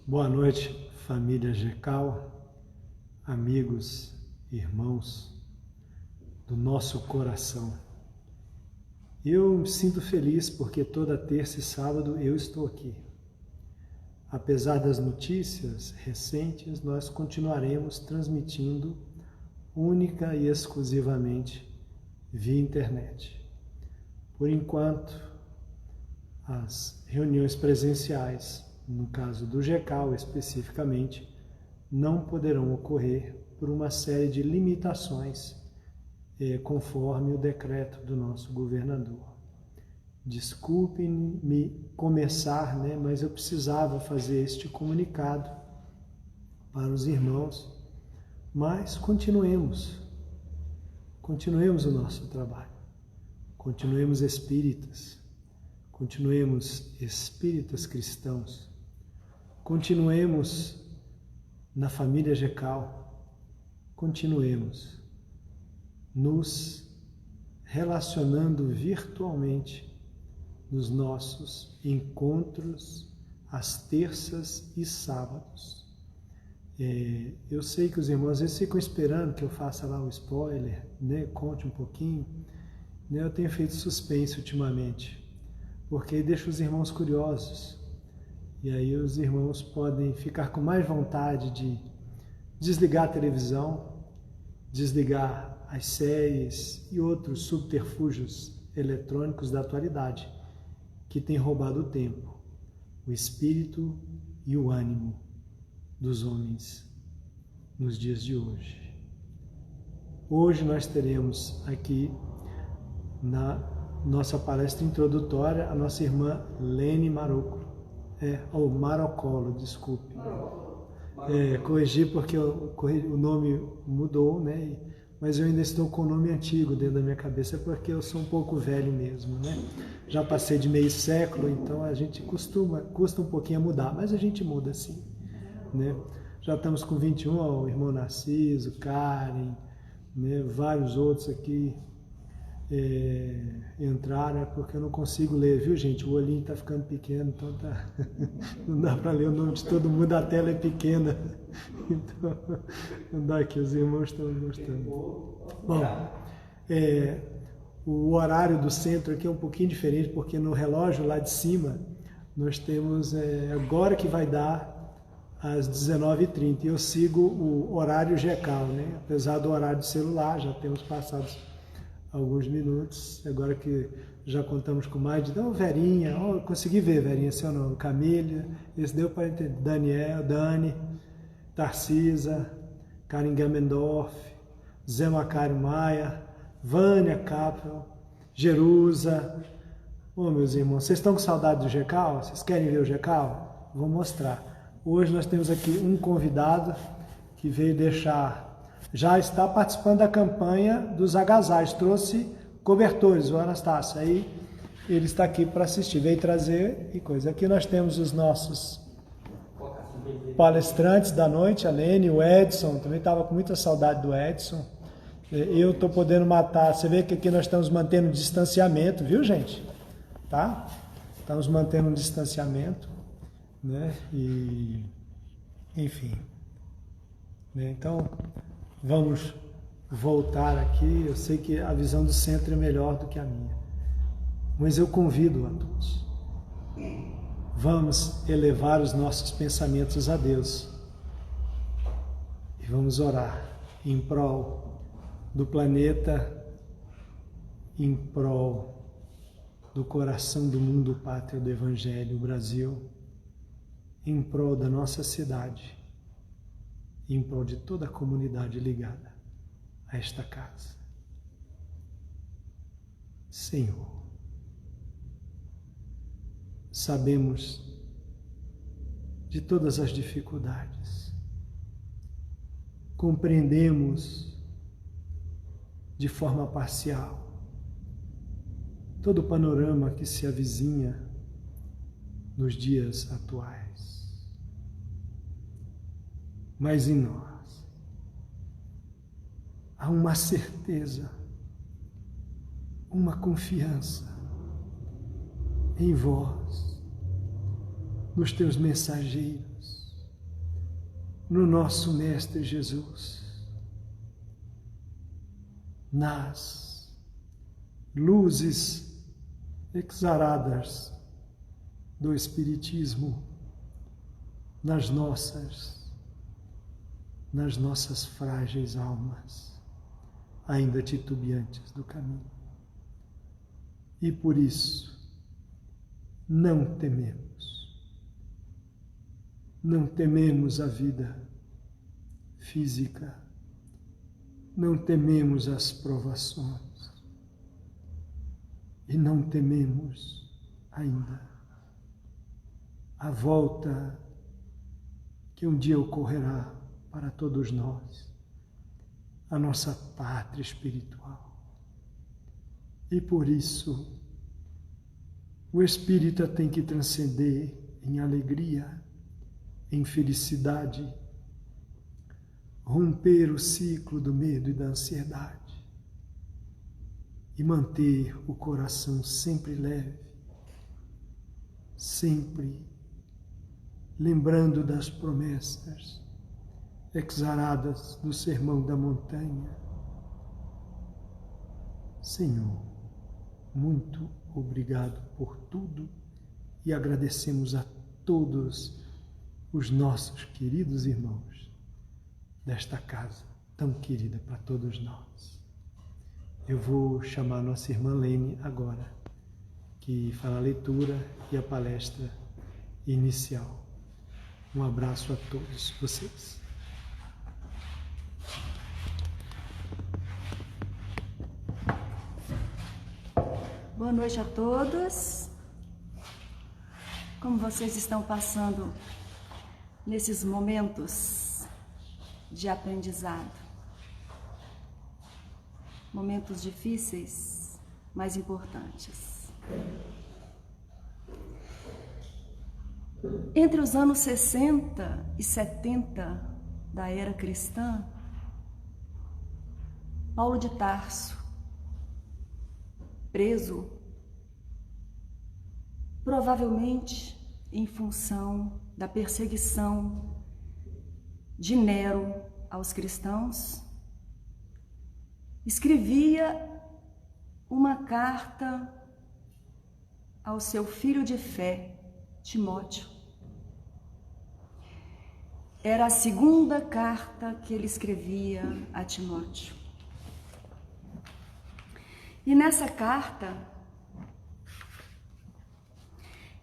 Boa noite, família GECAL, amigos, irmãos do nosso coração. Eu me sinto feliz porque toda terça e sábado eu estou aqui. Apesar das notícias recentes, nós continuaremos transmitindo única e exclusivamente via internet. Por enquanto, as reuniões presenciais, no caso do GECAL especificamente, não poderão ocorrer por uma série de limitações, conforme o decreto do nosso governador. Desculpe-me começar, mas eu precisava fazer este comunicado para os irmãos, mas continuemos o nosso trabalho, continuemos espíritas cristãos, continuemos na família GECAL, continuemos nos relacionando virtualmente nos nossos encontros às terças e sábados. Eu sei que os irmãos às vezes ficam esperando que eu faça lá o spoiler, conte um pouquinho. Eu tenho feito suspense ultimamente, porque deixa os irmãos curiosos. E aí os irmãos podem ficar com mais vontade de desligar a televisão, desligar as séries e outros subterfúgios eletrônicos da atualidade que têm roubado o tempo, o espírito e o ânimo dos homens nos dias de hoje. Hoje nós teremos aqui na nossa palestra introdutória a nossa irmã Lene Marocolo. Marocolo, desculpe. Corrigi porque o nome mudou, mas eu ainda estou com o nome antigo dentro da minha cabeça, porque eu sou um pouco velho mesmo, Já passei de meio século, então a gente custa um pouquinho a mudar, mas a gente muda sim, Já estamos com 21, o irmão Narciso, Karen, vários outros aqui entraram, porque eu não consigo ler, viu gente? O olhinho está ficando pequeno, então não dá para ler o nome de todo mundo, a tela é pequena, então não dá aqui, os irmãos estão gostando. Bom, o horário do centro aqui é um pouquinho diferente, porque no relógio lá de cima nós temos agora que vai dar às 19h30, e eu sigo o horário GECAL, apesar do horário de celular, já temos passado alguns minutos, agora que já contamos com mais de... Verinha, consegui ver, Verinha, seu nome, Camila, esse deu para entender, Daniel, Dani, Tarcisa, Karen Gamendorf, Zé Macário Maia, Vânia Capel, Jerusa. Meus irmãos, vocês estão com saudade do GECAL? Vocês querem ver o GECAL? Vou mostrar. Hoje nós temos aqui um convidado que veio já está participando da campanha dos agasalhos, trouxe cobertores, o Anastácio, aí ele está aqui para assistir, veio trazer e coisa. Aqui nós temos os nossos palestrantes da noite, a Lene, o Edson, também estava com muita saudade do Edson. Eu estou podendo matar, você vê que aqui nós estamos mantendo distanciamento, viu gente? Tá? Estamos mantendo um distanciamento, e enfim, então vamos voltar aqui. Eu sei que a visão do centro é melhor do que a minha, mas eu convido a todos. Vamos elevar os nossos pensamentos a Deus e vamos orar em prol do planeta, em prol do coração do mundo, pátria do Evangelho, o Brasil, em prol da nossa cidade, em prol de toda a comunidade ligada a esta casa. Senhor, sabemos de todas as dificuldades, compreendemos de forma parcial todo o panorama que se avizinha nos dias atuais. Mas em nós há uma certeza, uma confiança em vós, nos teus mensageiros, no nosso Mestre Jesus, nas luzes exaradas do Espiritismo, nas nossas frágeis almas, ainda titubeantes do caminho. E por isso, não tememos a vida física, não tememos as provações e não tememos ainda a volta que um dia ocorrerá para todos nós, a nossa pátria espiritual. E por isso, o espírita tem que transcender em alegria, em felicidade, romper o ciclo do medo e da ansiedade e manter o coração sempre leve, sempre lembrando das promessas exaradas do Sermão da Montanha. Senhor, muito obrigado por tudo e agradecemos a todos os nossos queridos irmãos desta casa tão querida para todos nós. Eu vou chamar nossa irmã Lene agora, que fará a leitura e a palestra inicial. Um abraço a todos vocês. Boa noite a todos. Como vocês estão passando nesses momentos de aprendizado? Momentos difíceis, mas importantes. Entre os anos 60 e 70 da era cristã, Paulo de Tarso, preso, provavelmente em função da perseguição de Nero aos cristãos, escrevia uma carta ao seu filho de fé, Timóteo. Era a segunda carta que ele escrevia a Timóteo. E nessa carta,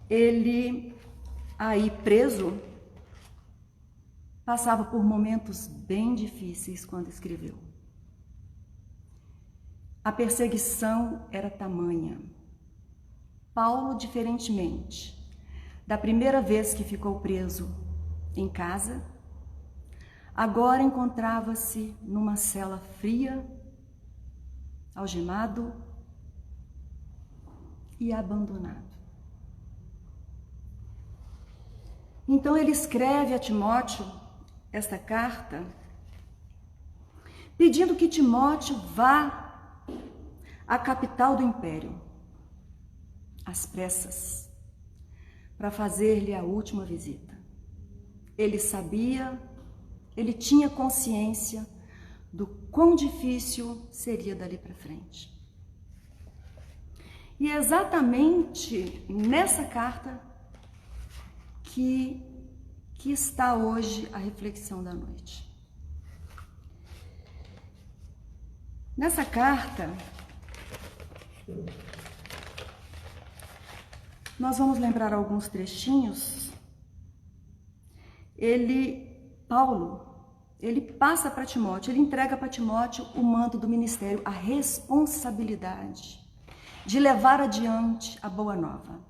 ele, aí preso, passava por momentos bem difíceis quando escreveu. A perseguição era tamanha. Paulo, diferentemente da primeira vez que ficou preso em casa, agora encontrava-se numa cela fria, algemado e abandonado. Então ele escreve a Timóteo esta carta, pedindo que Timóteo vá à capital do império, às pressas, para fazer-lhe a última visita. Ele sabia, ele tinha consciência do quão difícil seria dali para frente. E é exatamente nessa carta que está hoje a reflexão da noite. Nessa carta, nós vamos lembrar alguns trechinhos. Paulo, ele passa para Timóteo, ele entrega para Timóteo o manto do ministério, a responsabilidade de levar adiante a boa nova.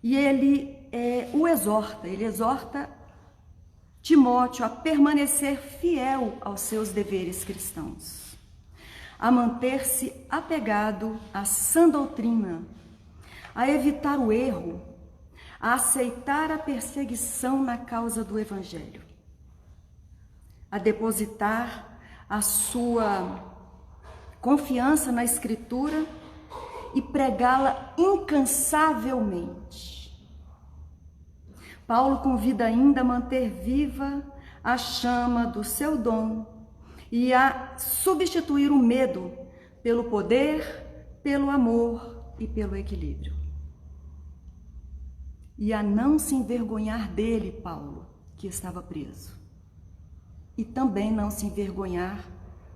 E ele exorta Timóteo a permanecer fiel aos seus deveres cristãos, a manter-se apegado à sã doutrina, a evitar o erro, a aceitar a perseguição na causa do Evangelho, a depositar a sua confiança na Escritura e pregá-la incansavelmente. Paulo convida ainda a manter viva a chama do seu dom e a substituir o medo pelo poder, pelo amor e pelo equilíbrio. E a não se envergonhar dele, Paulo, que estava preso. E também não se envergonhar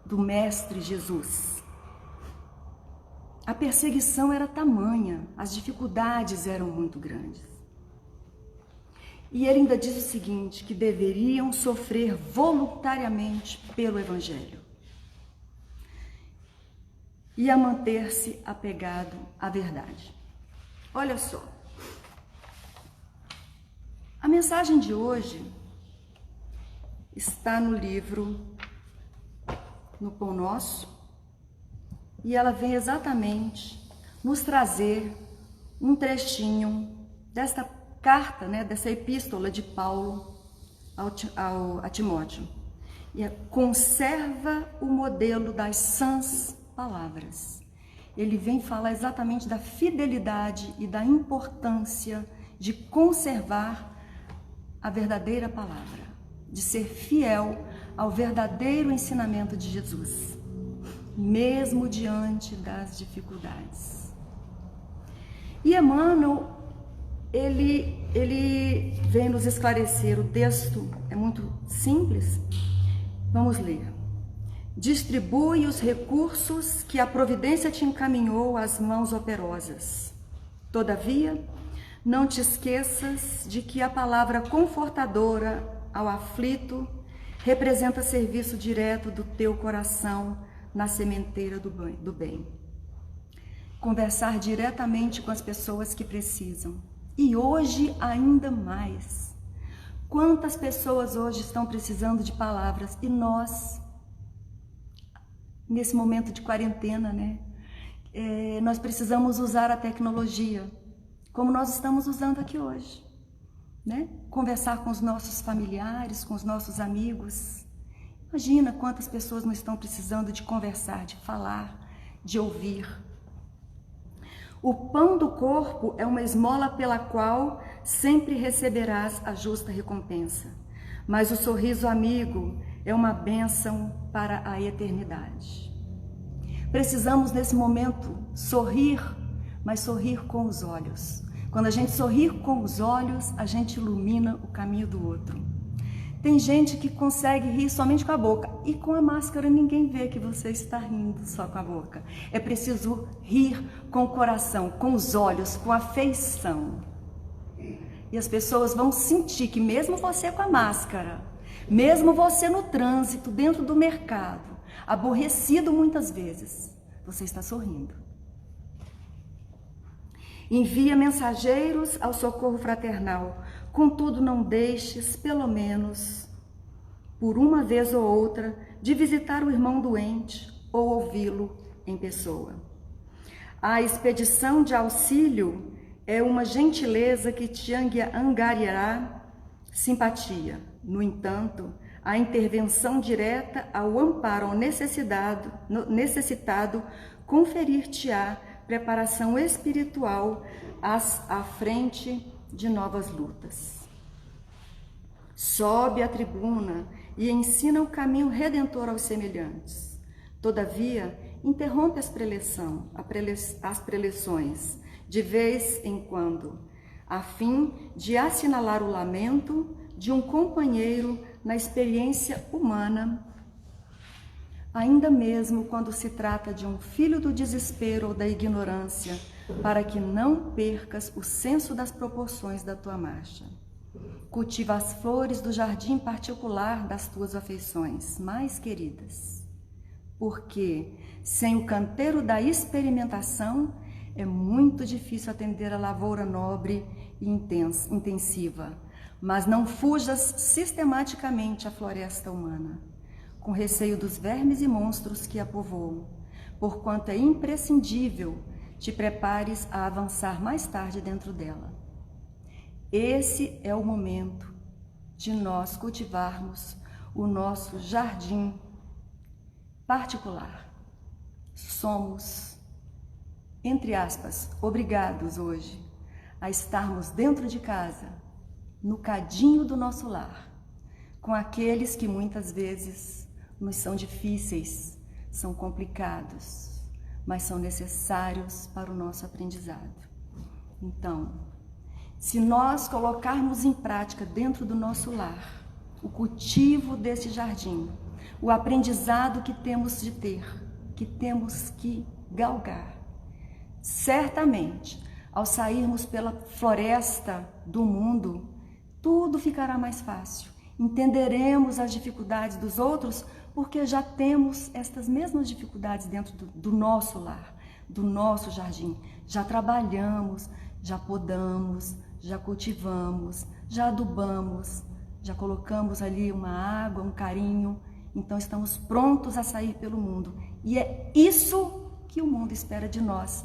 do Mestre Jesus. A perseguição era tamanha, as dificuldades eram muito grandes. E ele ainda diz o seguinte, que deveriam sofrer voluntariamente pelo Evangelho e a manter-se apegado à verdade. Olha só, a mensagem de hoje está no livro No Pão Nosso e ela vem exatamente nos trazer um trechinho desta carta, dessa epístola de Paulo a Timóteo. E conserva o modelo das sãs palavras. Ele vem falar exatamente da fidelidade e da importância de conservar a verdadeira palavra, de ser fiel ao verdadeiro ensinamento de Jesus, mesmo diante das dificuldades. E Emmanuel, ele vem nos esclarecer, o texto é muito simples, vamos ler. Distribui os recursos que a providência te encaminhou às mãos operosas. Todavia, não te esqueças de que a palavra confortadora ao aflito representa serviço direto do teu coração na sementeira do bem. Conversar diretamente com as pessoas que precisam. E hoje ainda mais. Quantas pessoas hoje estão precisando de palavras e nós, nesse momento de quarentena, nós precisamos usar a tecnologia, como nós estamos usando aqui hoje, Conversar com os nossos familiares, com os nossos amigos. Imagina quantas pessoas não estão precisando de conversar, de falar, de ouvir. O pão do corpo é uma esmola pela qual sempre receberás a justa recompensa, mas o sorriso amigo é uma bênção para a eternidade. Precisamos nesse momento sorrir, mas sorrir com os olhos. Quando a gente sorrir com os olhos, a gente ilumina o caminho do outro. Tem gente que consegue rir somente com a boca e com a máscara ninguém vê que você está rindo só com a boca. É preciso rir com o coração, com os olhos, com a afeição. E as pessoas vão sentir que mesmo você com a máscara, mesmo você no trânsito, dentro do mercado, aborrecido muitas vezes, você está sorrindo. Envia mensageiros ao socorro fraternal. Contudo, não deixes, pelo menos, por uma vez ou outra, de visitar o irmão doente ou ouvi-lo em pessoa. A expedição de auxílio é uma gentileza que te angariará simpatia. No entanto, a intervenção direta ao amparo ao necessitado conferir-te-á preparação espiritual à frente de novas lutas. Sobe à tribuna e ensina o caminho redentor aos semelhantes. Todavia, interrompe as preleções, de vez em quando, a fim de assinalar o lamento de um companheiro na experiência humana, ainda mesmo quando se trata de um filho do desespero ou da ignorância, para que não percas o senso das proporções da tua marcha. Cultiva as flores do jardim particular das tuas afeições mais queridas, porque sem o canteiro da experimentação é muito difícil atender a lavoura nobre e intensiva, mas não fujas sistematicamente à floresta humana, com receio dos vermes e monstros que a povoam, porquanto é imprescindível te prepares a avançar mais tarde dentro dela. Esse é o momento de nós cultivarmos o nosso jardim particular. Somos, entre aspas, obrigados hoje a estarmos dentro de casa, no cadinho do nosso lar, com aqueles que muitas vezes nos são difíceis, são complicados, mas são necessários para o nosso aprendizado. Então, se nós colocarmos em prática dentro do nosso lar o cultivo desse jardim, o aprendizado que temos de ter, que temos que galgar, certamente, ao sairmos pela floresta do mundo, tudo ficará mais fácil. Entenderemos as dificuldades dos outros porque já temos estas mesmas dificuldades dentro do nosso lar, do nosso jardim. Já trabalhamos, já podamos, já cultivamos, já adubamos, já colocamos ali uma água, um carinho. Então estamos prontos a sair pelo mundo. E é isso que o mundo espera de nós,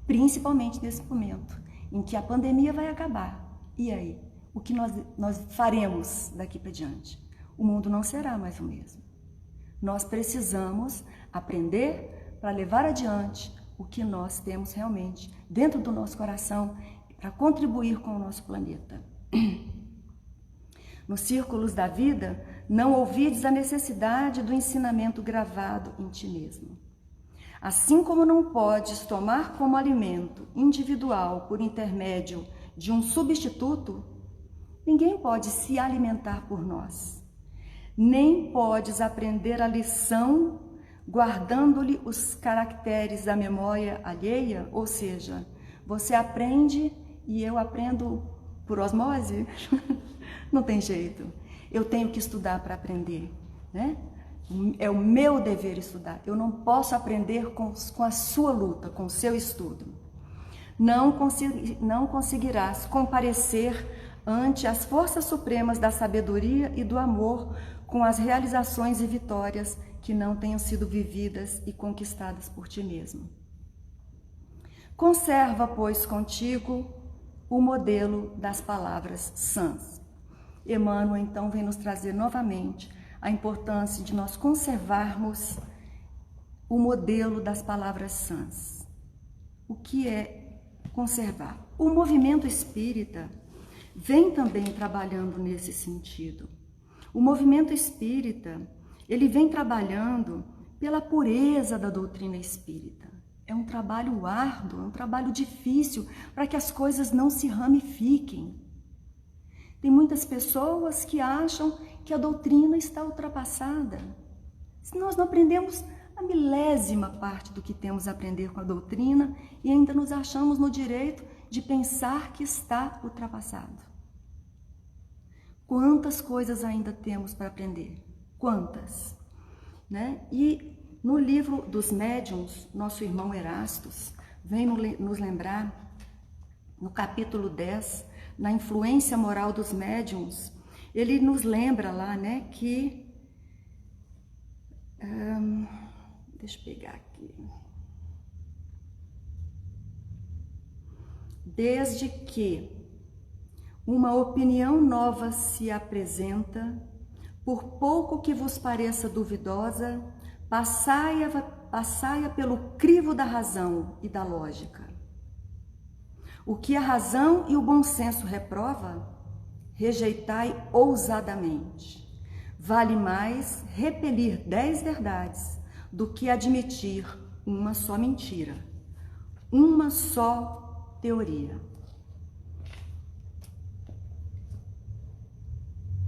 principalmente nesse momento em que a pandemia vai acabar. E aí? O que nós faremos daqui para diante? O mundo não será mais o mesmo. Nós precisamos aprender para levar adiante o que nós temos realmente dentro do nosso coração para contribuir com o nosso planeta. Nos círculos da vida, não ouvides a necessidade do ensinamento gravado em ti mesmo. Assim como não podes tomar como alimento individual por intermédio de um substituto, ninguém pode se alimentar por nós. Nem podes aprender a lição guardando-lhe os caracteres da memória alheia, ou seja, você aprende e eu aprendo por osmose. Não tem jeito. Eu tenho que estudar para aprender, né? É o meu dever estudar. Eu não posso aprender com a sua luta, com o seu estudo. Não conseguirás comparecer ante as forças supremas da sabedoria e do amor com as realizações e vitórias que não tenham sido vividas e conquistadas por ti mesmo. Conserva, pois, contigo o modelo das palavras sãs. Emmanuel, então, vem nos trazer novamente a importância de nós conservarmos o modelo das palavras sãs. O que é conservar? O movimento espírita vem também trabalhando nesse sentido. O movimento espírita, ele vem trabalhando pela pureza da doutrina espírita. É um trabalho árduo, é um trabalho difícil para que as coisas não se ramifiquem. Tem muitas pessoas que acham que a doutrina está ultrapassada. Se nós não aprendemos a milésima parte do que temos a aprender com a doutrina e ainda nos achamos no direito de pensar que está ultrapassado. Quantas coisas ainda temos para aprender? Quantas? Né? E no livro dos médiuns, nosso irmão Erastus vem nos lembrar, no capítulo 10, na influência moral dos médiuns, ele nos lembra lá, né, que... deixa eu pegar aqui. Desde que uma opinião nova se apresenta, por pouco que vos pareça duvidosa, passai-a pelo crivo da razão e da lógica. O que a razão e o bom senso reprova, rejeitai ousadamente. Vale mais repelir 10 verdades do que admitir uma só mentira, uma só teoria.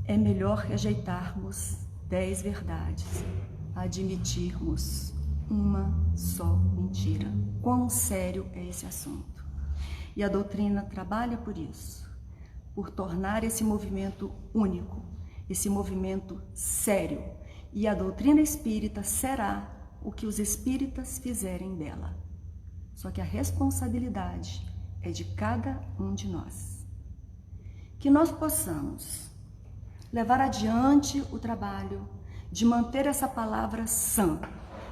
É melhor rejeitarmos 10 verdades, admitirmos uma só mentira. Quão sério é esse assunto? E a doutrina trabalha por isso, por tornar esse movimento único, esse movimento sério. E a doutrina espírita será o que os espíritas fizerem dela. Só que a responsabilidade é de cada um de nós. Que nós possamos levar adiante o trabalho de manter essa palavra sã,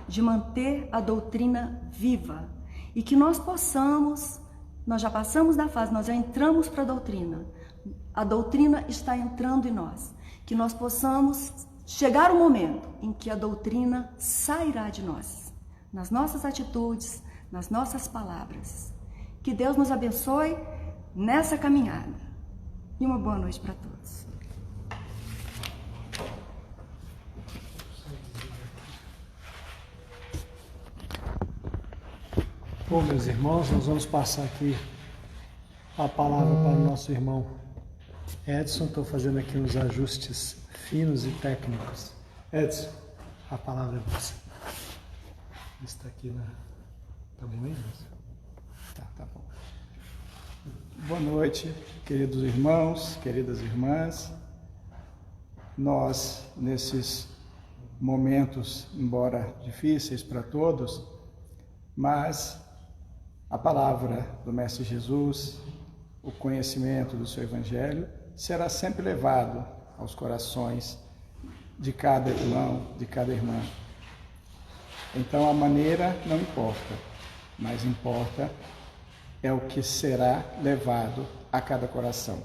de manter a doutrina viva, e que nós possamos, nós já passamos da fase, nós já entramos para a doutrina está entrando em nós, que nós possamos chegar o momento em que a doutrina sairá de nós, nas nossas atitudes, nas nossas palavras. Que Deus nos abençoe nessa caminhada, e uma boa noite para todos. Bom, meus irmãos, nós vamos passar aqui a palavra para o nosso irmão Edson. Estou fazendo aqui uns ajustes finos e técnicos. Edson, a palavra é você. Está aqui na... Tá bom aí, Edson? Tá bom. Boa noite, queridos irmãos, queridas irmãs. Nós, nesses momentos, embora difíceis para todos, mas a palavra do Mestre Jesus, o conhecimento do seu Evangelho, será sempre levado aos corações de cada irmão, de cada irmã. Então a maneira não importa, mas importa é o que será levado a cada coração.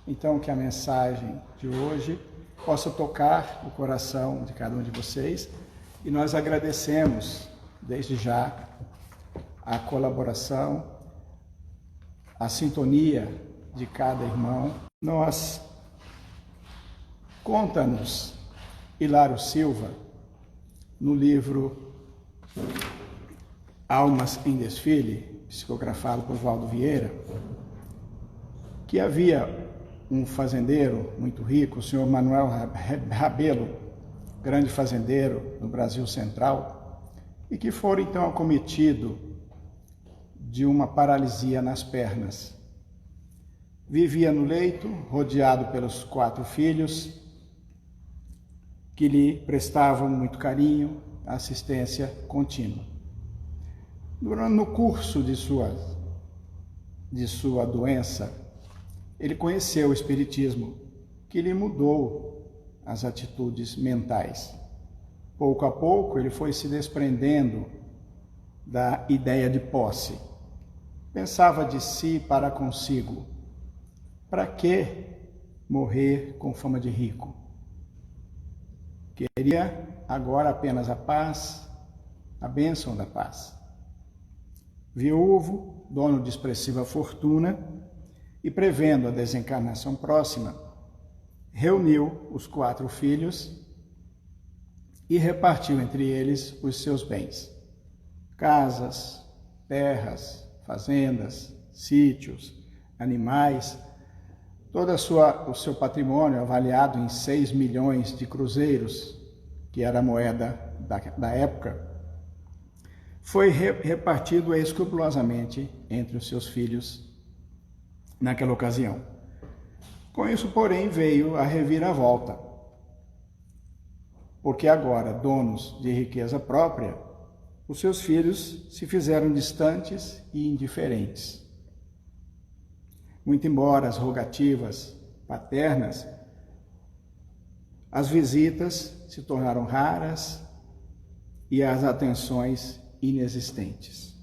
Então que a mensagem de hoje possa tocar o coração de cada um de vocês, e nós agradecemos desde já a colaboração, a sintonia de cada irmão. Conta-nos Hilário Silva, no livro Almas em Desfile, psicografado por Valdo Vieira, que havia um fazendeiro muito rico, o senhor Manuel Rabelo, grande fazendeiro no Brasil Central, e que fora então acometido de uma paralisia nas pernas. Vivia no leito, rodeado pelos 4 filhos, que lhe prestavam muito carinho, assistência contínua. No curso de sua doença, ele conheceu o Espiritismo, que lhe mudou as atitudes mentais. Pouco a pouco, ele foi se desprendendo da ideia de posse. Pensava de si para consigo: para que morrer com fama de rico? Queria agora apenas a paz, a bênção da paz. Viúvo, dono de expressiva fortuna, e prevendo a desencarnação próxima, reuniu os 4 filhos e repartiu entre eles os seus bens: casas, terras, fazendas, sítios, animais, todo o seu patrimônio avaliado em 6 milhões de cruzeiros, que era a moeda da época, foi repartido escrupulosamente entre os seus filhos naquela ocasião. Com isso, porém, veio a reviravolta, porque agora, donos de riqueza própria, os seus filhos se fizeram distantes e indiferentes. Muito embora as rogativas paternas, as visitas se tornaram raras e as atenções inexistentes.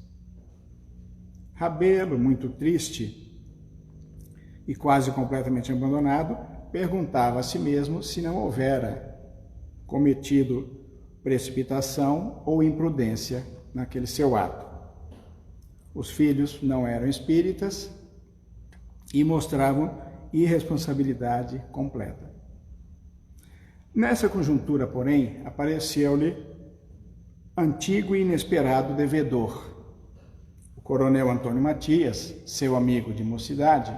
Rabelo, muito triste e quase completamente abandonado, perguntava a si mesmo se não houvera cometido precipitação ou imprudência naquele seu ato. Os filhos não eram espíritas e mostravam irresponsabilidade completa. Nessa conjuntura, porém, apareceu-lhe antigo e inesperado devedor. O coronel Antônio Matias, seu amigo de mocidade,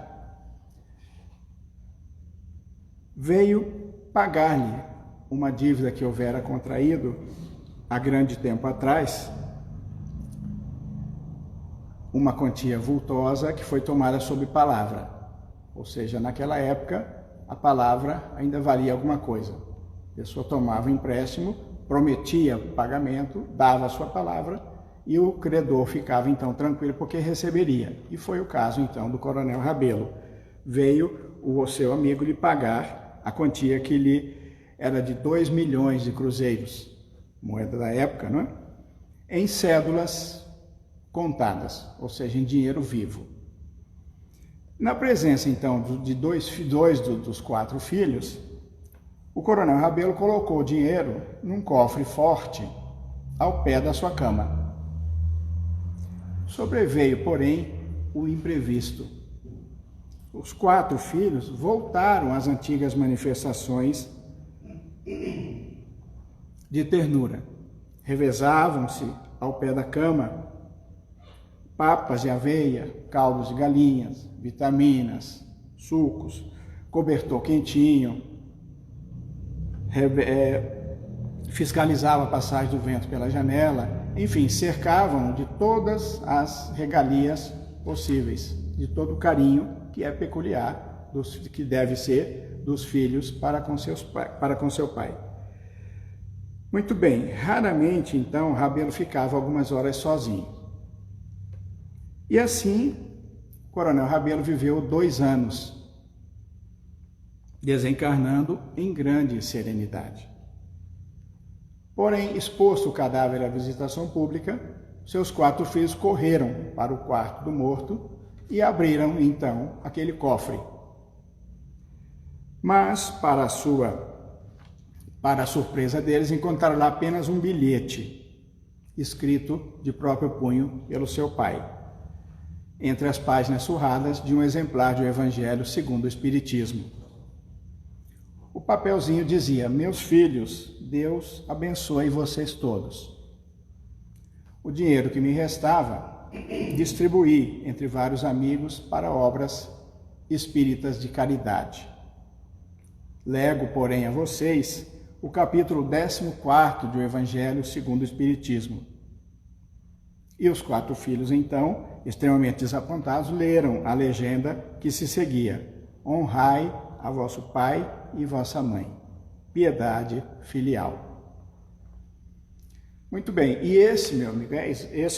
veio pagar-lhe uma dívida que houvera contraído há grande tempo atrás, uma quantia vultosa que foi tomada sob palavra. Ou seja, naquela época, a palavra ainda valia alguma coisa. A pessoa tomava um empréstimo, prometia pagamento, dava a sua palavra e o credor ficava então tranquilo porque receberia. E foi o caso então do coronel Rabelo. Veio o seu amigo lhe pagar a quantia que lhe era de 2 milhões de cruzeiros, moeda da época, não é? Em cédulas contadas, ou seja, em dinheiro vivo. Na presença, então, de dois dos 4 filhos, o coronel Rabelo colocou o dinheiro num cofre forte ao pé da sua cama. Sobreveio, porém, o imprevisto. Os 4 filhos voltaram às antigas manifestações de ternura. Revezavam-se ao pé da cama papas de aveia, caldos de galinhas, vitaminas, sucos, cobertor quentinho, fiscalizava a passagem do vento pela janela, enfim, cercavam de todas as regalias possíveis, de todo o carinho que é peculiar, que deve ser dos filhos para com seu pai. Muito bem, raramente então Rabelo ficava algumas horas sozinho. E assim, o Coronel Rabelo viveu 2 anos, desencarnando em grande serenidade. Porém, exposto o cadáver à visitação pública, seus 4 filhos correram para o quarto do morto e abriram, então, aquele cofre. Mas, para a surpresa deles, encontraram lá apenas um bilhete, escrito de próprio punho pelo seu pai, entre as páginas surradas de um exemplar do Evangelho segundo o Espiritismo. O papelzinho dizia: meus filhos, Deus abençoe vocês todos. O dinheiro que me restava, distribuí entre vários amigos para obras espíritas de caridade. Lego, porém, a vocês o capítulo 14º do Evangelho segundo o Espiritismo. E os 4 filhos, então, extremamente desapontados, leram a legenda que se seguia: honrai a vosso pai e vossa mãe. Piedade filial. Muito bem, e esse,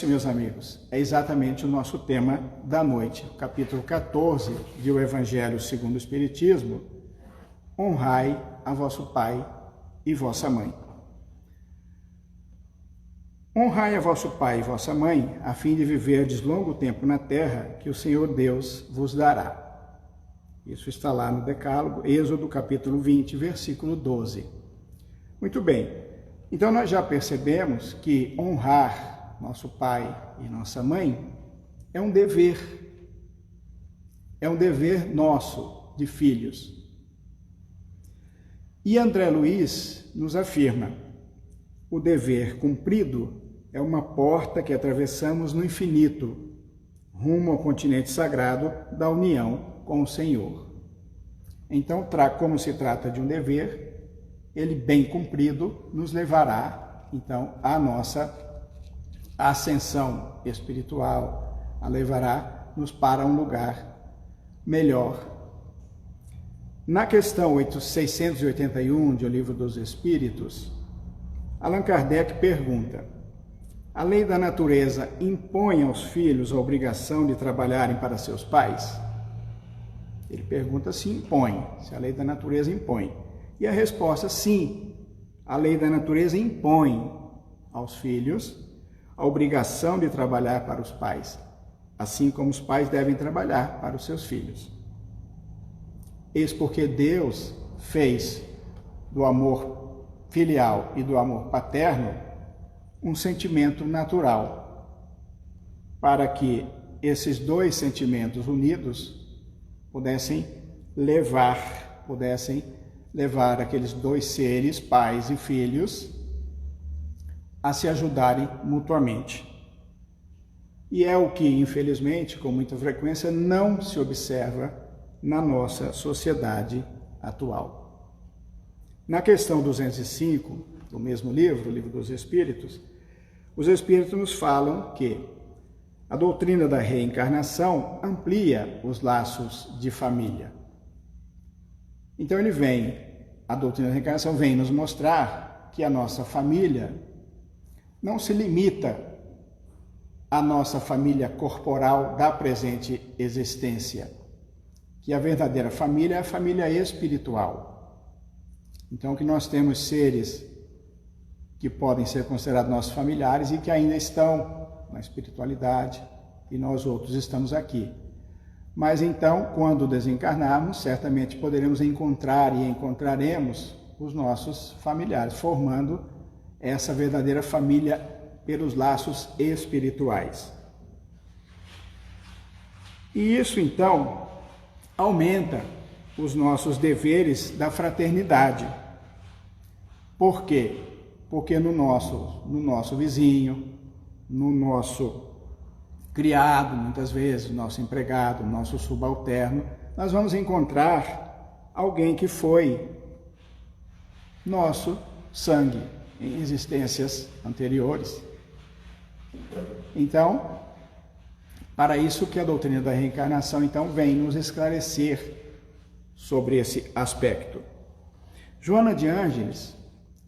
meus amigos, é exatamente o nosso tema da noite. O capítulo 14 do Evangelho segundo o Espiritismo: honrai a vosso pai e vossa mãe. Honrai a vosso pai e vossa mãe, a fim de viverdes longo tempo na terra que o Senhor Deus vos dará. Isso está lá no Decálogo, Êxodo capítulo 20, versículo 12. Muito bem. Então, nós já percebemos que honrar nosso pai e nossa mãe é um dever. É um dever nosso, de filhos. E André Luiz nos afirma: o dever cumprido é uma porta que atravessamos no infinito, rumo ao continente sagrado da união com o Senhor. Então, como se trata de um dever, ele bem cumprido nos levará, então, à nossa ascensão espiritual, levará-nos para um lugar melhor. Na questão 681 do Livro dos Espíritos, Allan Kardec pergunta: a lei da natureza impõe aos filhos a obrigação de trabalharem para seus pais? Ele pergunta se impõe, se a lei da natureza impõe. E a resposta: sim, a lei da natureza impõe aos filhos a obrigação de trabalhar para os pais, assim como os pais devem trabalhar para os seus filhos. Eis porque Deus fez do amor filial e do amor paterno um sentimento natural, para que esses 2 sentimentos unidos pudessem levar aqueles 2 seres, pais e filhos, a se ajudarem mutuamente. E é o que, infelizmente, com muita frequência, não se observa na nossa sociedade atual. Na questão 205, do mesmo livro, o Livro dos Espíritos, os Espíritos nos falam que a doutrina da reencarnação amplia os laços de família. Então a doutrina da reencarnação vem nos mostrar que a nossa família não se limita à nossa família corporal da presente existência, que a verdadeira família é a família espiritual. Então, que nós temos seres que podem ser considerados nossos familiares e que ainda estão na espiritualidade, e nós outros estamos aqui. Mas então, quando desencarnarmos, certamente poderemos encontrar e encontraremos os nossos familiares, formando essa verdadeira família pelos laços espirituais. E isso, então, aumenta os nossos deveres da fraternidade. Por quê? Porque no nosso vizinho, no nosso criado, muitas vezes, nosso empregado, nosso subalterno, nós vamos encontrar alguém que foi nosso sangue em existências anteriores. Então, para isso que a doutrina da reencarnação, então, vem nos esclarecer sobre esse aspecto. Joana de Ângeles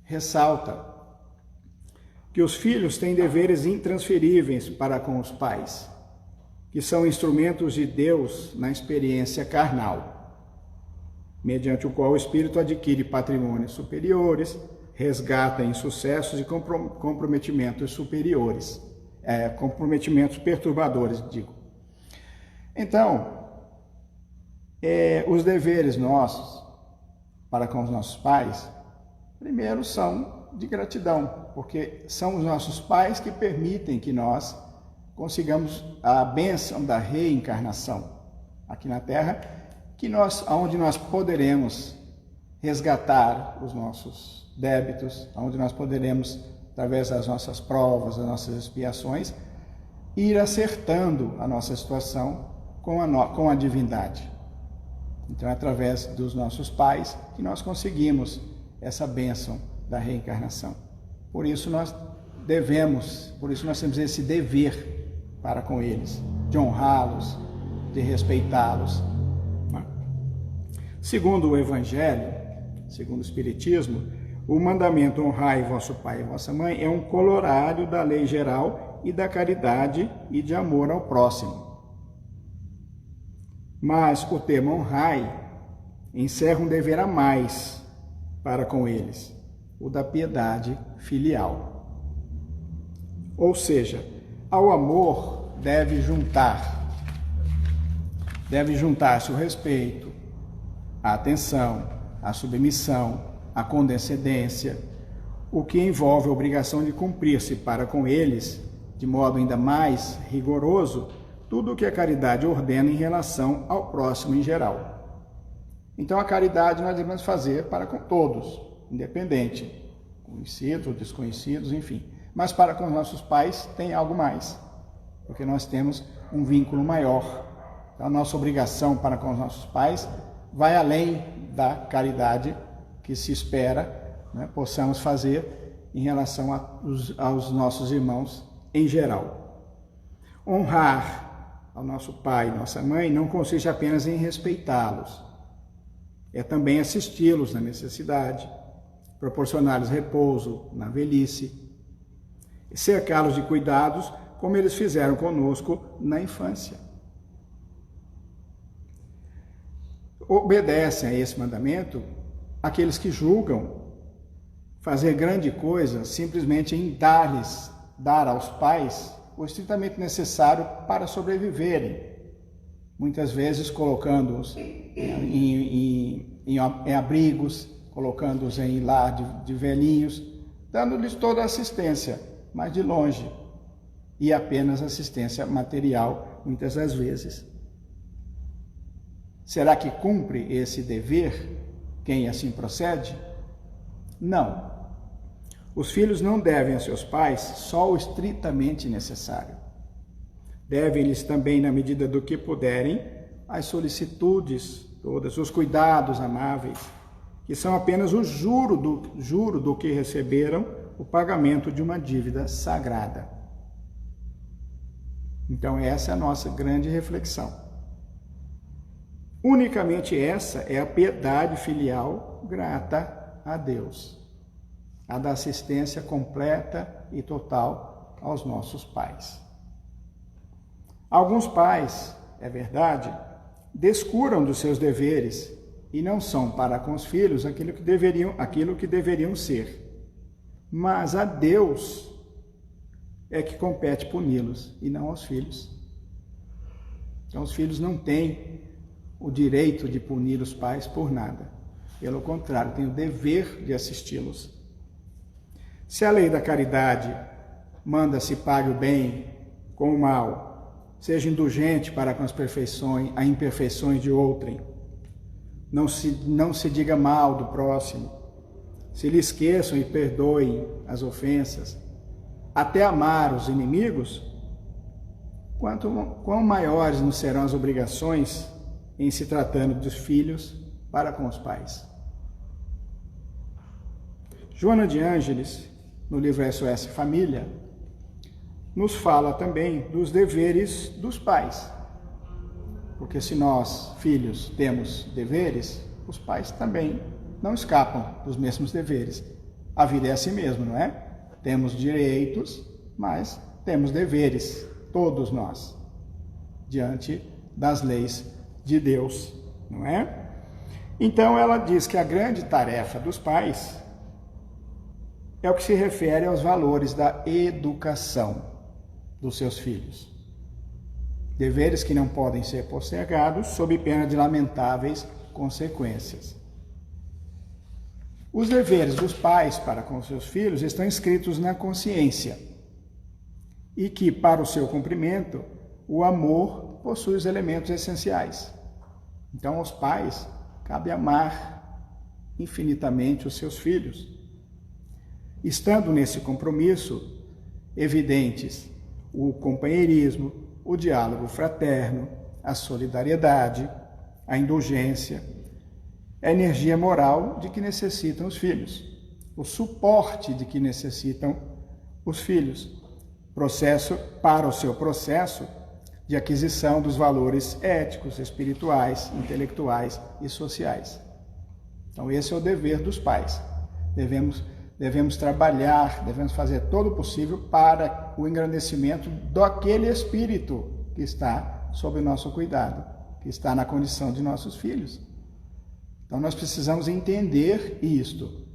ressalta que os filhos têm deveres intransferíveis para com os pais, que são instrumentos de Deus na experiência carnal, mediante o qual o espírito adquire patrimônios superiores, resgata insucessos e comprometimentos superiores, comprometimentos perturbadores, digo. Então, os deveres nossos para com os nossos pais, primeiro são de gratidão, porque são os nossos pais que permitem que nós consigamos a bênção da reencarnação aqui na Terra, onde nós poderemos resgatar os nossos débitos, onde nós poderemos, através das nossas provas, das nossas expiações, ir acertando a nossa situação com a divindade. Então, é através dos nossos pais que nós conseguimos essa bênção da reencarnação. Por isso nós temos esse dever para com eles, de honrá-los, de respeitá-los. Segundo o Evangelho, segundo o Espiritismo, o mandamento honrai vosso pai e vossa mãe é um corolário da lei geral e da caridade e de amor ao próximo. Mas o termo honrai encerra um dever a mais para com eles, o da piedade filial. Ou seja, ao amor deve juntar-se o respeito, a atenção, a submissão, a condescendência, o que envolve a obrigação de cumprir-se para com eles, de modo ainda mais rigoroso, tudo o que a caridade ordena em relação ao próximo em geral. Então, a caridade nós devemos fazer para com todos, independente, conhecidos ou desconhecidos, enfim. Mas para com os nossos pais tem algo mais, porque nós temos um vínculo maior. Então, a nossa obrigação para com os nossos pais vai além da caridade que se espera, né, possamos fazer em relação aos nossos irmãos em geral. Honrar ao nosso pai e nossa mãe não consiste apenas em respeitá-los, é também assisti-los na necessidade, proporcionar-lhes repouso na velhice, cercá-los de cuidados, como eles fizeram conosco na infância. Obedecem a esse mandamento aqueles que julgam fazer grande coisa simplesmente em dar aos pais o estritamente necessário para sobreviverem, muitas vezes colocando-os em abrigos, colocando-os em lar de velhinhos, dando-lhes toda a assistência, mas de longe, e apenas assistência material, muitas das vezes. Será que cumpre esse dever quem assim procede? Não. Os filhos não devem a seus pais só o estritamente necessário. Devem-lhes também, na medida do que puderem, as solicitudes todas, os cuidados amáveis, que são apenas o juro do que receberam, o pagamento de uma dívida sagrada. Então, essa é a nossa grande reflexão. Unicamente essa é a piedade filial grata a Deus, a da assistência completa e total aos nossos pais. Alguns pais, é verdade, descuram dos seus deveres e não são para com os filhos aquilo que deveriam ser. Mas a Deus é que compete puni-los e não aos filhos. Então os filhos não têm o direito de punir os pais por nada. Pelo contrário, têm o dever de assisti-los. Se a lei da caridade manda se pague o bem com o mal, seja indulgente para com as imperfeições de outrem, não se diga mal do próximo, se lhe esqueçam e perdoem as ofensas, até amar os inimigos, quão maiores nos serão as obrigações em se tratando dos filhos para com os pais. Joana de Ângeles, no livro SOS Família, nos fala também dos deveres dos pais. Porque se nós, filhos, temos deveres, os pais também não escapam dos mesmos deveres. A vida é assim mesmo, não é? Temos direitos, mas temos deveres, todos nós, diante das leis de Deus, não é? Então ela diz que a grande tarefa dos pais é o que se refere aos valores da educação dos seus filhos. Deveres que não podem ser postergados sob pena de lamentáveis consequências. Os deveres dos pais para com seus filhos estão inscritos na consciência e que, para o seu cumprimento, o amor possui os elementos essenciais. Então, aos pais cabe amar infinitamente os seus filhos. Estando nesse compromisso evidentes o companheirismo, o diálogo fraterno, a solidariedade, a indulgência, a energia moral de que necessitam os filhos, o suporte de que necessitam os filhos, para o seu processo de aquisição dos valores éticos, espirituais, intelectuais e sociais. Então esse é o dever dos pais. Devemos trabalhar, devemos fazer todo o possível para o engrandecimento daquele espírito que está sob o nosso cuidado, que está na condição de nossos filhos. Então nós precisamos entender isto,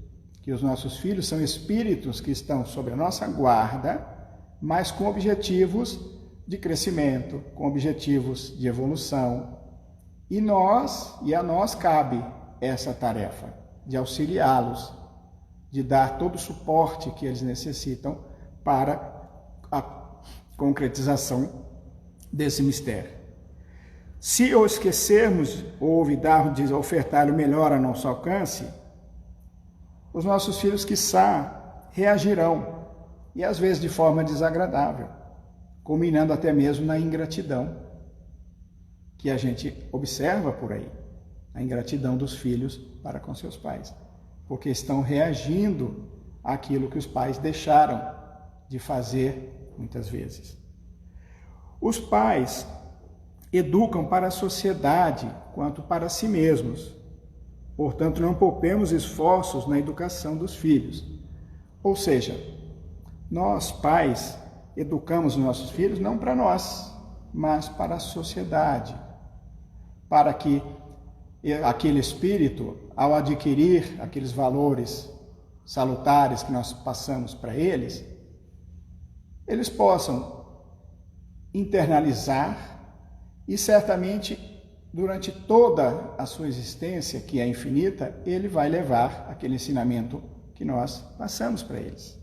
que os nossos filhos são espíritos que estão sob a nossa guarda, mas com objetivos de crescimento, com objetivos de evolução. E a nós cabe essa tarefa de auxiliá-los, de dar todo o suporte que eles necessitam para a concretização desse mistério. Se o esquecermos ou olvidarmos de ofertar o melhor a nosso alcance, os nossos filhos, quiçá, reagirão, e às vezes de forma desagradável, culminando até mesmo na ingratidão, que a gente observa por aí, a ingratidão dos filhos para com seus pais, porque estão reagindo àquilo que os pais deixaram de fazer muitas vezes. Os pais educam para a sociedade quanto para si mesmos. Portanto, não poupemos esforços na educação dos filhos. Ou seja, nós, pais, educamos os nossos filhos não para nós, mas para a sociedade, para que aquele espírito, ao adquirir aqueles valores salutares que nós passamos para eles, eles possam internalizar e certamente durante toda a sua existência, que é infinita, ele vai levar aquele ensinamento que nós passamos para eles.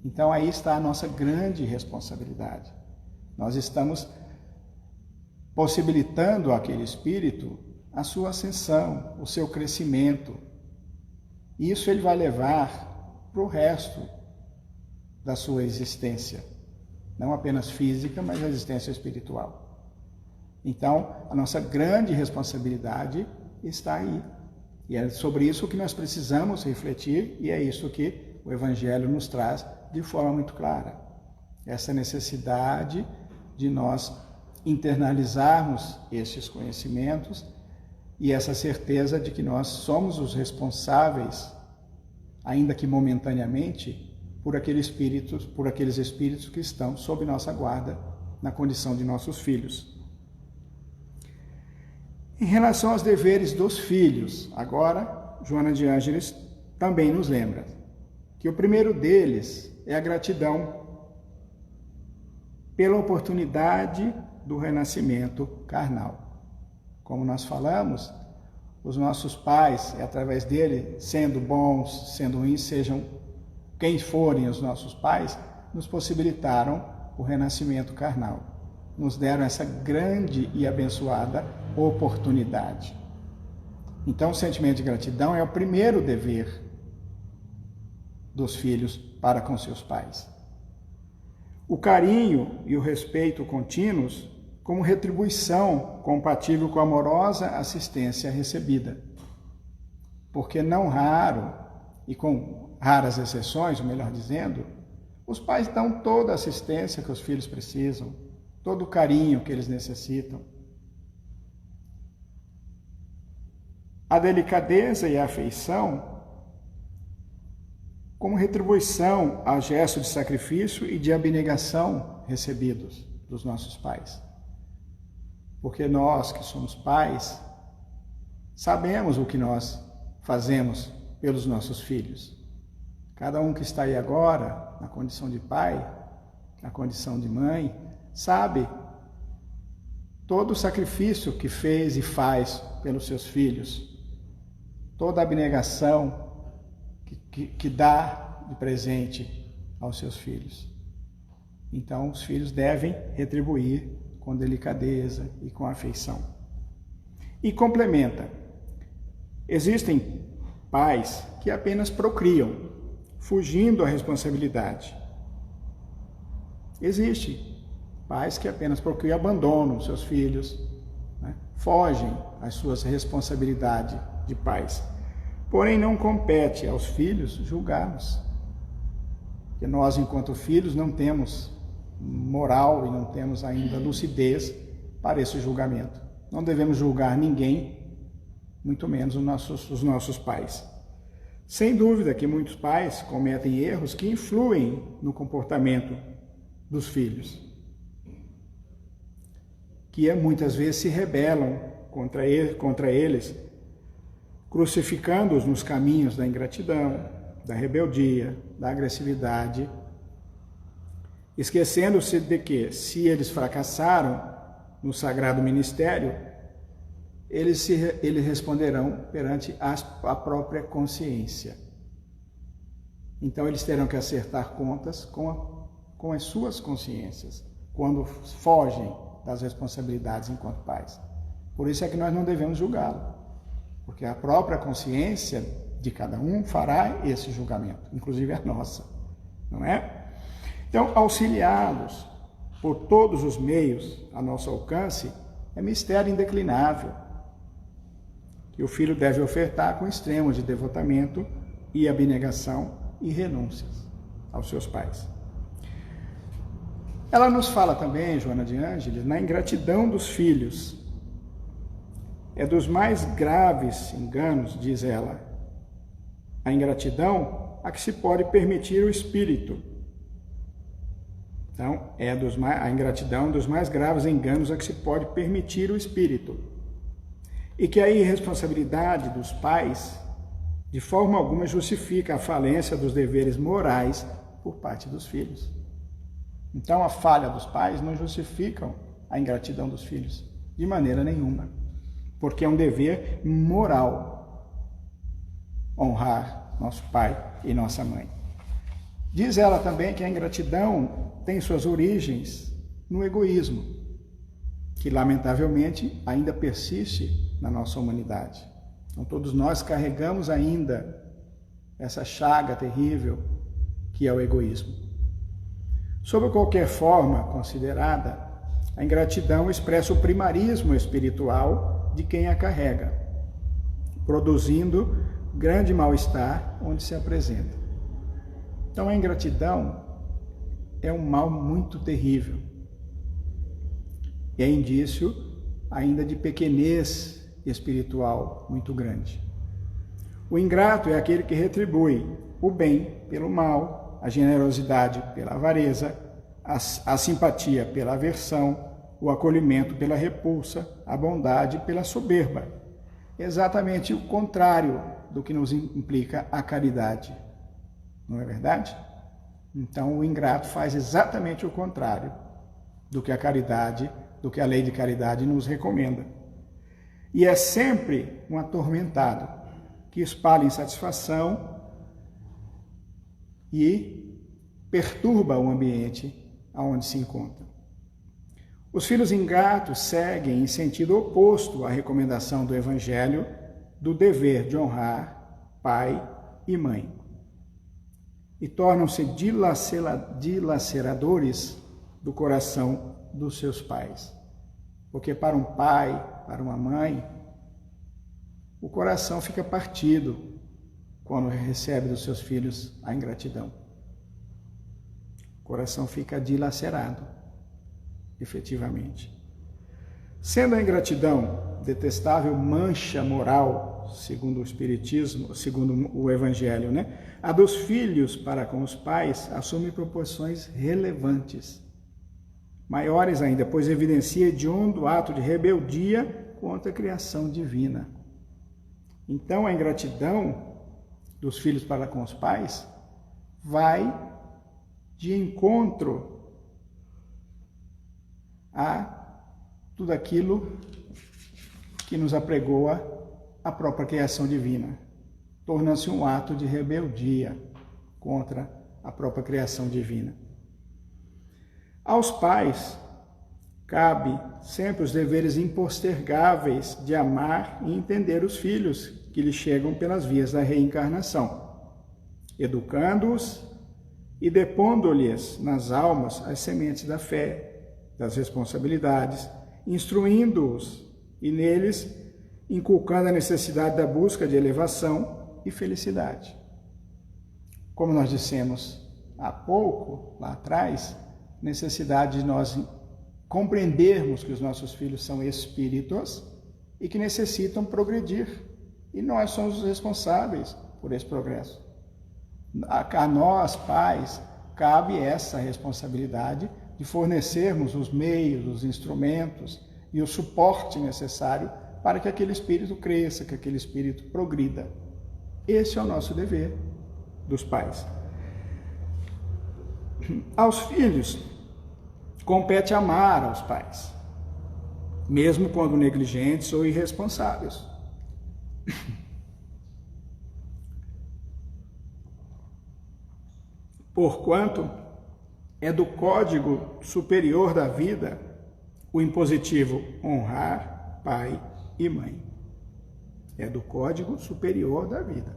Então aí está a nossa grande responsabilidade. Nós estamos possibilitando àquele espírito a sua ascensão, o seu crescimento. E isso ele vai levar para o resto da sua existência. Não apenas física, mas a existência espiritual. Então, a nossa grande responsabilidade está aí. E é sobre isso que nós precisamos refletir, e é isso que o Evangelho nos traz de forma muito clara. Essa necessidade de nós internalizarmos esses conhecimentos e essa certeza de que nós somos os responsáveis, ainda que momentaneamente, por aqueles espíritos que estão sob nossa guarda na condição de nossos filhos. Em relação aos deveres dos filhos, agora, Joana de Ângeles também nos lembra que o primeiro deles é a gratidão pela oportunidade do renascimento carnal. Como nós falamos, os nossos pais, através dele, sendo bons, sendo ruins, sejam quem forem os nossos pais, nos possibilitaram o renascimento carnal. Nos deram essa grande e abençoada oportunidade. Então, o sentimento de gratidão é o primeiro dever dos filhos para com seus pais. O carinho e o respeito contínuos como retribuição compatível com a amorosa assistência recebida. Porque não raro, e com raras exceções, ou melhor dizendo, os pais dão toda a assistência que os filhos precisam, todo o carinho que eles necessitam. A delicadeza e a afeição como retribuição ao gesto de sacrifício e de abnegação recebidos dos nossos pais. Porque nós que somos pais, sabemos o que nós fazemos pelos nossos filhos. Cada um que está aí agora, na condição de pai, na condição de mãe, sabe todo o sacrifício que fez e faz pelos seus filhos, toda a abnegação que dá de presente aos seus filhos. Então, os filhos devem retribuir com delicadeza e com afeição. E complementa: existem pais que apenas procriam, fugindo à responsabilidade. Existe pais que apenas procriam e abandonam seus filhos, né? Fogem às suas responsabilidades de pais. Porém, não compete aos filhos julgarmos. Porque nós, enquanto filhos, não temos moral e não temos ainda lucidez para esse julgamento. Não devemos julgar ninguém, muito menos os nossos pais. Sem dúvida que muitos pais cometem erros que influem no comportamento dos filhos, que muitas vezes se rebelam contra eles, crucificando-os nos caminhos da ingratidão, da rebeldia, da agressividade, esquecendo-se de que, se eles fracassaram no sagrado ministério, eles responderão perante a própria consciência. Então, eles terão que acertar contas com as suas consciências, quando fogem das responsabilidades enquanto pais. Por isso é que nós não devemos julgá-lo, porque a própria consciência de cada um fará esse julgamento, inclusive a nossa, não é? Então, auxiliá-los por todos os meios a nosso alcance é mistério indeclinável, que o filho deve ofertar com extremo de devotamento e abnegação e renúncias aos seus pais. Ela nos fala também, Joana de Ângeles, na ingratidão dos filhos. É dos mais graves enganos, diz ela, a ingratidão a que se pode permitir o espírito. Então, a ingratidão dos mais graves enganos a que se pode permitir o espírito. E que a irresponsabilidade dos pais, de forma alguma, justifica a falência dos deveres morais por parte dos filhos. Então, a falha dos pais não justificam a ingratidão dos filhos, de maneira nenhuma. Porque é um dever moral honrar nosso pai e nossa mãe. Diz ela também que a ingratidão tem suas origens no egoísmo, que lamentavelmente ainda persiste na nossa humanidade. Então todos nós carregamos ainda essa chaga terrível que é o egoísmo. Sob qualquer forma considerada, a ingratidão expressa o primarismo espiritual de quem a carrega, produzindo grande mal-estar onde se apresenta. Então a ingratidão é um mal muito terrível. E é indício ainda de pequenez espiritual muito grande. O ingrato é aquele que retribui o bem pelo mal, a generosidade pela avareza, a simpatia pela aversão, o acolhimento pela repulsa, a bondade pela soberba. Exatamente o contrário do que nos implica a caridade. Não é verdade? Então o ingrato faz exatamente o contrário do que a caridade, do que a lei de caridade nos recomenda. E é sempre um atormentado que espalha insatisfação e perturba o ambiente aonde se encontra. Os filhos ingratos seguem em sentido oposto à recomendação do Evangelho do dever de honrar pai e mãe. e tornam-se dilaceradores do coração dos seus pais. Porque para um pai, para uma mãe, o coração fica partido quando recebe dos seus filhos a ingratidão. O coração fica dilacerado, efetivamente. Sendo a ingratidão detestável mancha moral, segundo o Espiritismo, segundo o Evangelho, a dos filhos para com os pais assume proporções relevantes, maiores ainda, pois evidencia hediondo ato de rebeldia contra a criação divina. Então, a ingratidão dos filhos para com os pais vai de encontro a tudo aquilo que nos apregoa a própria criação divina. Torna-se um ato de rebeldia contra a própria criação divina. Aos pais cabe sempre os deveres impostergáveis de amar e entender os filhos que lhes chegam pelas vias da reencarnação, educando-os e depondo-lhes nas almas as sementes da fé, das responsabilidades, instruindo-os e neles inculcando a necessidade da busca de elevação e felicidade. Como nós dissemos há pouco, lá atrás, necessidade de nós compreendermos que os nossos filhos são espíritos e que necessitam progredir. E nós somos os responsáveis por esse progresso. A nós, pais, cabe essa responsabilidade de fornecermos os meios, os instrumentos e o suporte necessário para que aquele espírito cresça, que aquele espírito progrida. Esse é o nosso dever dos pais. Aos filhos, compete amar aos pais, mesmo quando negligentes ou irresponsáveis. Porquanto é do Código Superior da Vida o impositivo honrar pai e mãe. É do Código Superior da Vida.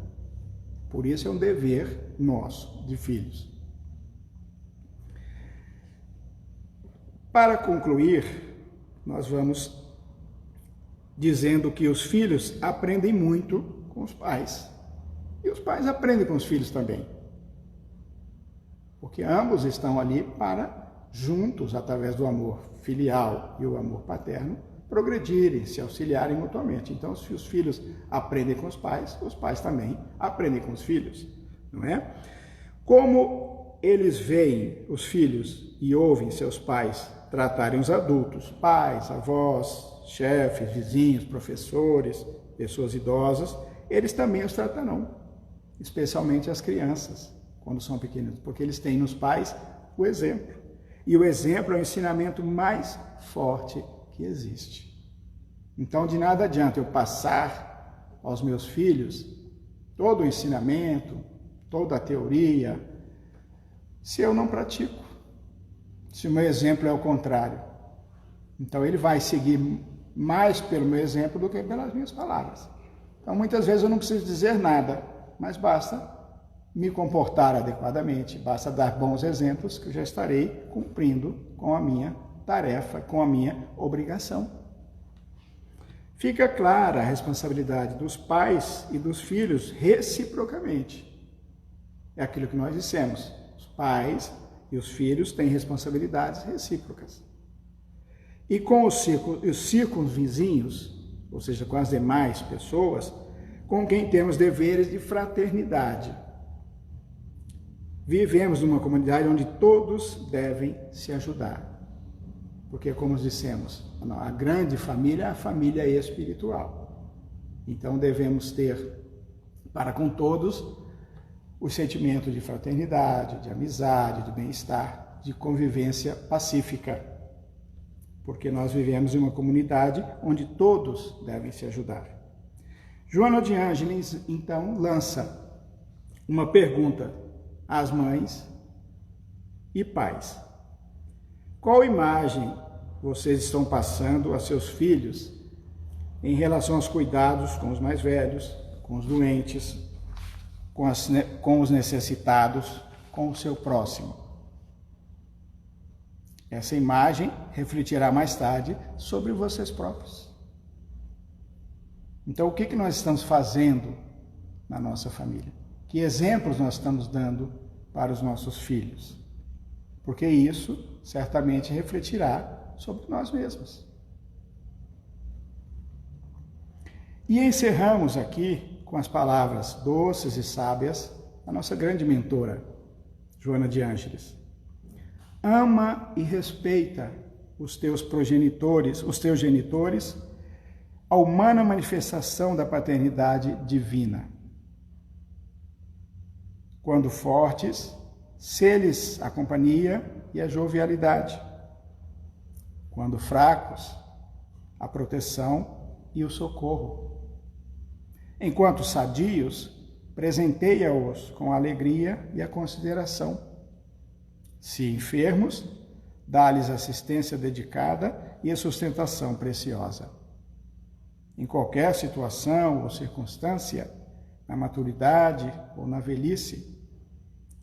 Por isso é um dever nosso, de filhos. Para concluir, nós vamos dizendo que os filhos aprendem muito com os pais. E os pais aprendem com os filhos também. Porque ambos estão ali para, juntos, através do amor filial e o amor paterno, progredirem, se auxiliarem mutuamente. Então, se os filhos aprendem com os pais também aprendem com os filhos, não é? Como eles veem os filhos e ouvem seus pais tratarem os adultos, pais, avós, chefes, vizinhos, professores, pessoas idosas, eles também os tratarão, especialmente as crianças, quando são pequenos, porque eles têm nos pais o exemplo. E o exemplo é o ensinamento mais forte que existe. Então, de nada adianta eu passar aos meus filhos todo o ensinamento, toda a teoria, se eu não pratico, se o meu exemplo é o contrário. Então, ele vai seguir mais pelo meu exemplo do que pelas minhas palavras. Então, muitas vezes eu não preciso dizer nada, mas basta me comportar adequadamente, basta dar bons exemplos que eu já estarei cumprindo com a minha tarefa, com a minha obrigação. Fica clara a responsabilidade dos pais e dos filhos reciprocamente. É aquilo que nós dissemos. Os pais e os filhos têm responsabilidades recíprocas. E com os circunvizinhos, ou seja, com as demais pessoas, com quem temos deveres de fraternidade. Vivemos numa comunidade onde todos devem se ajudar. Porque, como dissemos, a grande família é a família espiritual. Então, devemos ter, para com todos, o sentimento de fraternidade, de amizade, de bem-estar, de convivência pacífica. Porque nós vivemos em uma comunidade onde todos devem se ajudar. Joana de Ângeles, então, lança uma pergunta às mães e pais. Qual imagem vocês estão passando a seus filhos em relação aos cuidados com os mais velhos, com os doentes, com os necessitados, com o seu próximo. Essa imagem refletirá mais tarde sobre vocês próprios. Então, o que nós estamos fazendo na nossa família? Que exemplos nós estamos dando para os nossos filhos? Porque isso certamente refletirá sobre nós mesmos. E encerramos aqui com as palavras doces e sábias da nossa grande mentora, Joana de Ângeles. Ama e respeita os teus progenitores, os teus genitores, a humana manifestação da paternidade divina. Quando fortes, sê-lhes a companhia e a jovialidade. Quando fracos, a proteção e o socorro. Enquanto sadios, presenteia-os com a alegria e a consideração. Se enfermos, dá-lhes assistência dedicada e a sustentação preciosa. Em qualquer situação ou circunstância, na maturidade ou na velhice,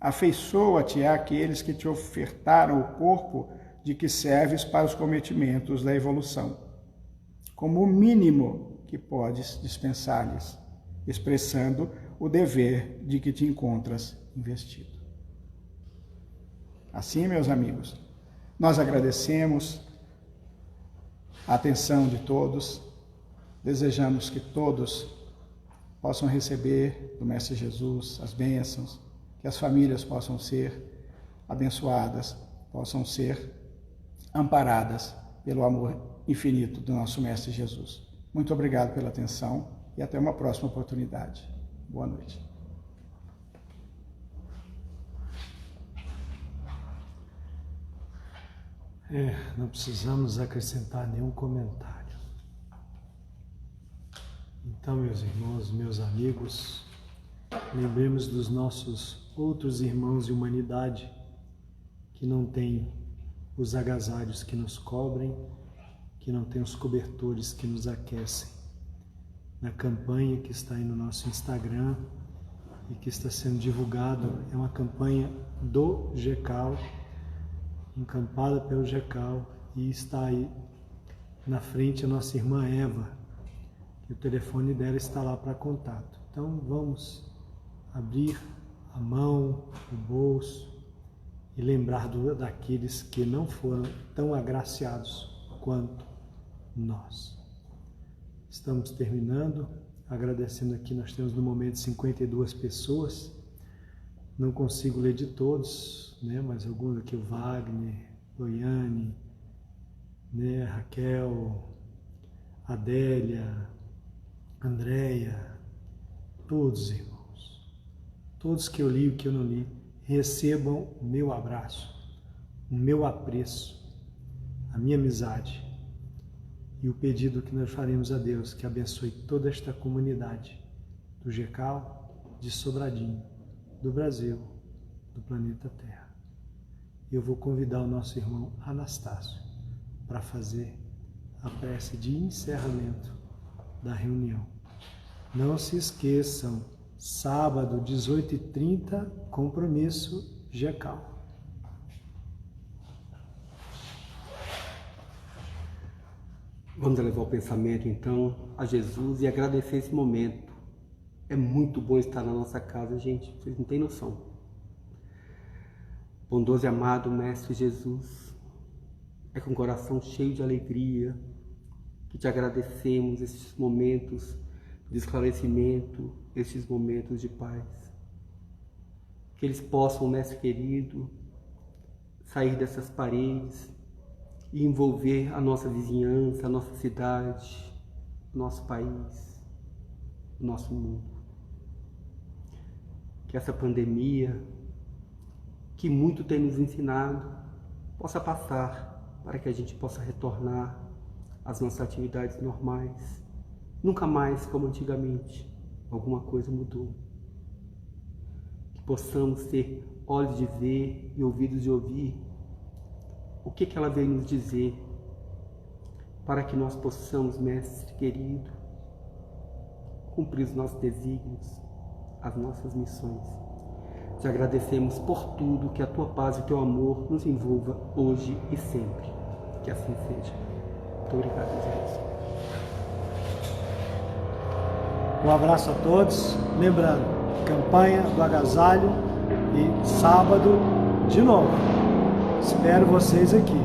afeiçoa-te àqueles que te ofertaram o corpo de que serves para os cometimentos da evolução, como o mínimo que podes dispensar-lhes, expressando o dever de que te encontras investido. Assim, meus amigos, nós agradecemos a atenção de todos, desejamos que todos possam receber do Mestre Jesus as bênçãos, que as famílias possam ser abençoadas, possam ser amparadas pelo amor infinito do nosso Mestre Jesus. Muito obrigado pela atenção e até uma próxima oportunidade. Boa noite. Não precisamos acrescentar nenhum comentário. Então, meus irmãos, meus amigos, lembremos dos nossos outros irmãos de humanidade que não têm os agasalhos que nos cobrem, que não têm os cobertores que nos aquecem. Na campanha que está aí no nosso Instagram e que está sendo divulgado, é uma campanha do GECAL, encampada pelo GECAL, e está aí na frente a nossa irmã Eva, que o telefone dela está lá para contato. Então vamos abrir a mão, o bolso e lembrar daqueles que não foram tão agraciados quanto nós. Estamos terminando, agradecendo aqui, nós temos no momento 52 pessoas, não consigo ler de todos, né, mas alguns aqui, o Wagner, Loiane, né, Raquel, Adélia, Andréia, todos irmãos, todos que eu li e o que eu não li, recebam o meu abraço, o meu apreço, a minha amizade e o pedido que nós faremos a Deus, que abençoe toda esta comunidade do GECAL, de Sobradinho, do Brasil, do planeta Terra. Eu vou convidar o nosso irmão Anastácio para fazer a prece de encerramento da reunião. Não se esqueçam, sábado, 18h30, compromisso GECAL. Vamos levar o pensamento, então, a Jesus e agradecer esse momento. É muito bom estar na nossa casa, gente. Vocês não têm noção. Bondoso e amado Mestre Jesus, é com o coração cheio de alegria que te agradecemos esses momentos de esclarecimento, esses momentos de paz. Que eles possam, Mestre querido, sair dessas paredes e envolver a nossa vizinhança, a nossa cidade, o nosso país, o nosso mundo. Que essa pandemia, que muito tem nos ensinado, possa passar para que a gente possa retornar às nossas atividades normais. Nunca mais como antigamente, alguma coisa mudou. Que possamos ter olhos de ver e ouvidos de ouvir o que ela veio nos dizer, para que nós possamos, Mestre querido, cumprir os nossos desígnios, as nossas missões. Te agradecemos por tudo, que a tua paz e o teu amor nos envolva hoje e sempre. Que assim seja. Muito obrigado, Jesus. Um abraço a todos. Lembrando, campanha do agasalho e sábado de novo. Espero vocês aqui.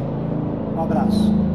Um abraço.